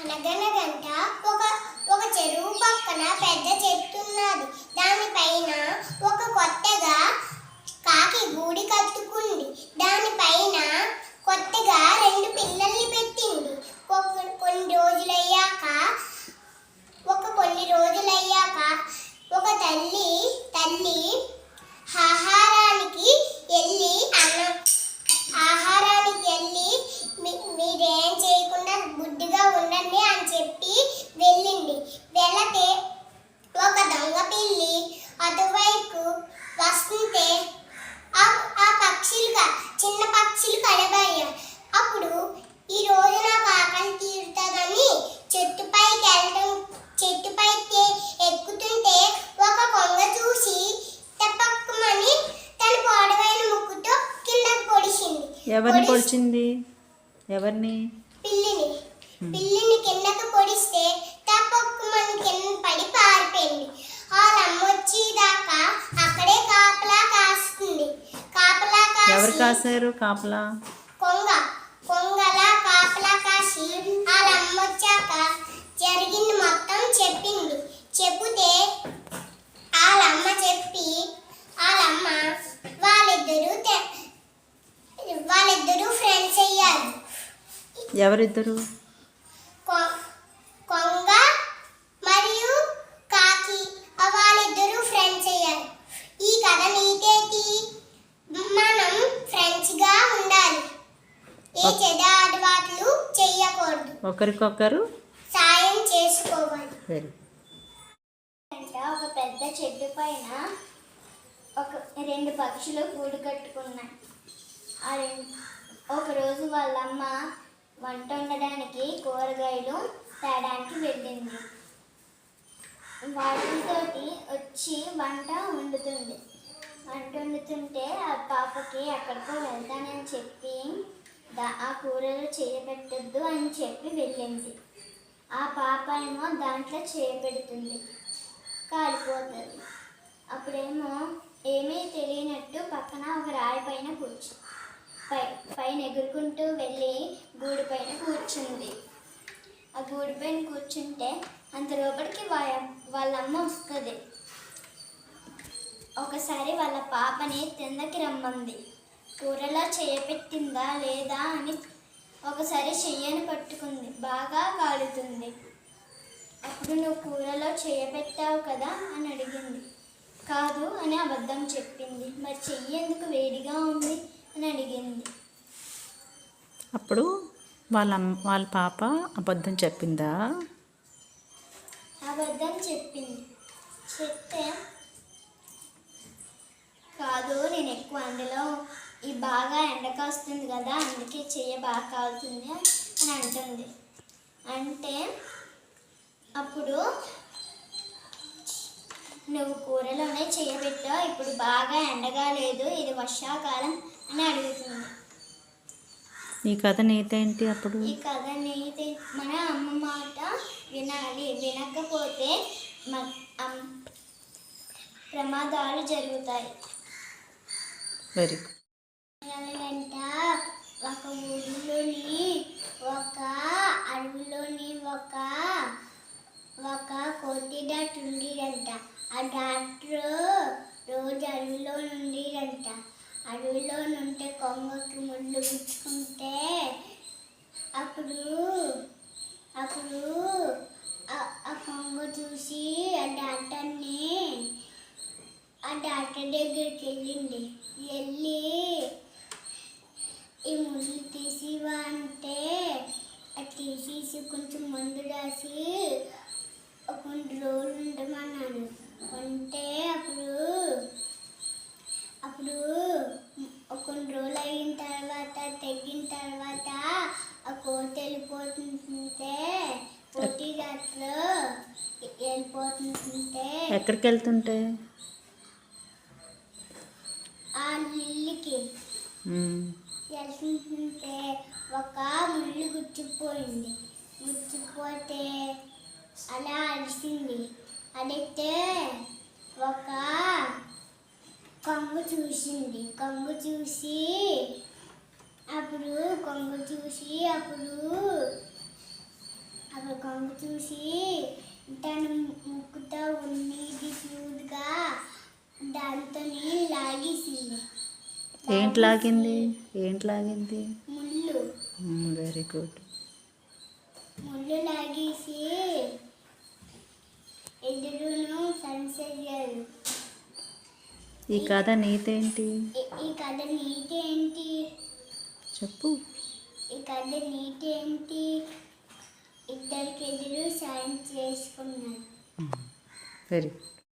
అనగనగంట ఒక ఒక చెరువు పక్కన పెద్ద చెట్టు ఉన్నది. దానిపైన ఒక కొత్తగా కాకి గూడి కట్టుకుంది. దానిపైన కొత్తగా 2 పిల్లల్ని పెట్టింది. కొన్ని రోజులయ్యాక ఒక తల్లి ఆహారానికి వెళ్ళి మీరేం చేయకుండా బుద్ధిగా ఉండండి అని చెప్పి వెళ్ళింది. వెళితే ఒక దొంగ పిల్లి అటువైపు వస్తుంటే ఆ పక్షులు చిన్న పక్షులు కనబడ్డాయి. అప్పుడు ఈ రోజు నాకు ఆకలి తీరుతుందని చెట్టుపైకి ఎక్కుతుంటే ఒక కొంగ చూసి తప్పక్కమని తన పొడవైన ముక్కుతో కిందకు పొడిచింది. ఎవరిని పొడిచింది? ఎవరిని? పిల్లిని కిందకు పొడిస్తే తప్పక్కమని కింద పడి పారిపోయింది. వాళ్ళమ్మ వచ్చేదాకా అక్కడే కాపలా కాస్తుంది. ఎవరు కాశారు కాపలా? కొంగలా కాపలా కాసి వాళ్ళమ్మ వచ్చాక జరిగింది మొత్తం చెప్పింది. చెబితే వాళ్ళమ్మ వాళ్ళిద్దరూ ఫ్రెండ్స్ అయ్యారు. ఎవరిద్దరు? కొంగ మరియు కాకి వాళ్ళిద్దరూ ఫ్రెండ్స్ అయ్యారు. ఈ కథ నీతేటి? మనం ఫ్రెండ్స్ గా ఉండాలి. ఏ చెడ్డ అలవాట్లు చెయ్యకూడదు. ఒకరికొకరు సాయం చేసుకోవాలి. ఒక పెద్ద చెట్టు పైన 2 పక్షులు గూడు కట్టుకున్నాయి. ఒకరోజు వాళ్ళమ్మ వంట వండడానికి కూరగాయలు తేడానికి వెళ్ళింది. వాటితోటి వచ్చి వంట వండుతుంటే ఆ పాపకి ఎక్కడికో వెళ్తానని చెప్పి ఆ కూరలు చేయబెట్టద్దు అని చెప్పి వెళ్ళింది. ఆ పాప ఏమో దాంట్లో చేయబెడుతుంది, కాలిపోతుంది. అప్పుడేమో ఏమీ తెలియనట్టు పక్కన ఒక రాయి పైన పైన ఎగురుకుంటూ వెళ్ళి గూడు పైన కూర్చుంది. ఆ గూడు పైన కూర్చుంటే అంత లోపలికి వాళ్ళమ్మ వస్తుంది. ఒకసారి వాళ్ళ పాపని కిందకి రమ్మంది. కూరలో చేయపెట్టిందా లేదా అని ఒకసారి చెయ్యని పట్టుకుంది. బాగా కాలుతుంది. అప్పుడు నువ్వు కూరలో చేయబెట్టావు కదా అని అడిగింది. కాదు అని అబద్ధం చెప్పింది. మరి చెయ్యి ఎందుకు వేడిగా ఉంది అని అడిగింది. అప్పుడు వాళ్ళ పాప అబద్ధం చెప్పిందా? అబద్ధం చెప్పింది. చెప్తే కాదు నేను ఎక్కువ అందులో బాగా ఎండ కాస్తుంది కదా అందుకే చెయ్యి బాగా కాలుతుంది అని అంటుంది. అంటే అప్పుడు నువ్వు కూరలోనే చేయబెట్టావు, ఇప్పుడు బాగా ఎండగా లేదు, ఇది వర్షాకాలం అని అడుగుతుంది. ఈ కథ నీతేంటి? అప్పుడు ఈ కథ నీతి మన అమ్మ మాట వినాలి. వినకపోతే ప్రమాదాలు జరుగుతాయి. Very good. ఒక అడవిలోని ఒక కోతి డాక్టర్ ఉండేదంట. ఆ డాక్టర్ రోజు అడవిలో ఉండేదంట. అడవిలో నుంటే కొంగకి ముళ్ళు గుచ్చుకుంటే అప్పుడు ఆ కొంగ చూసి ఆ డాక్టర్ దగ్గరికి వెళ్ళి ఈ ముళ్ళు తీసివా అంటే అది తీసేసి కొంచెం మందు రాసి కొన్ని రోజులు ఉండమన్నాను. అంటే అప్పుడు కొన్ని రోజులు అయిన తర్వాత తగ్గిన తర్వాత ఆ కోతి వెళ్ళిపోతుంటే కోటి డాక్టర్ వెళ్ళిపోతుంటే ఎక్కడికి వెళ్తుంటే ఆ ఇల్లుకి వెళ్తుంటే ఒక ముళ్ళు గుచ్చిపోతే అలా అరిసింది. అడిగితే ఒక కొంగ చూసి అప్పుడు చూసి తన ముక్కుతో ఉన్నది చూడగా దాంతో లాగేసింది. ఏంటి లాగింది? ఏంటి లాగింది? ముళ్ళు వెరీ గుడ్. ముళ్ళు లాగేసి ఎదురును సంచయ్యారు. ఈ కథ నీతేంటి? ఈ కథ నీతి ఏంటి? చెప్పు. ఈ కథ నీతి ఏంటి? ఇద్దరికి ఎదురు సాయం చేసుకున్నారు. Very good.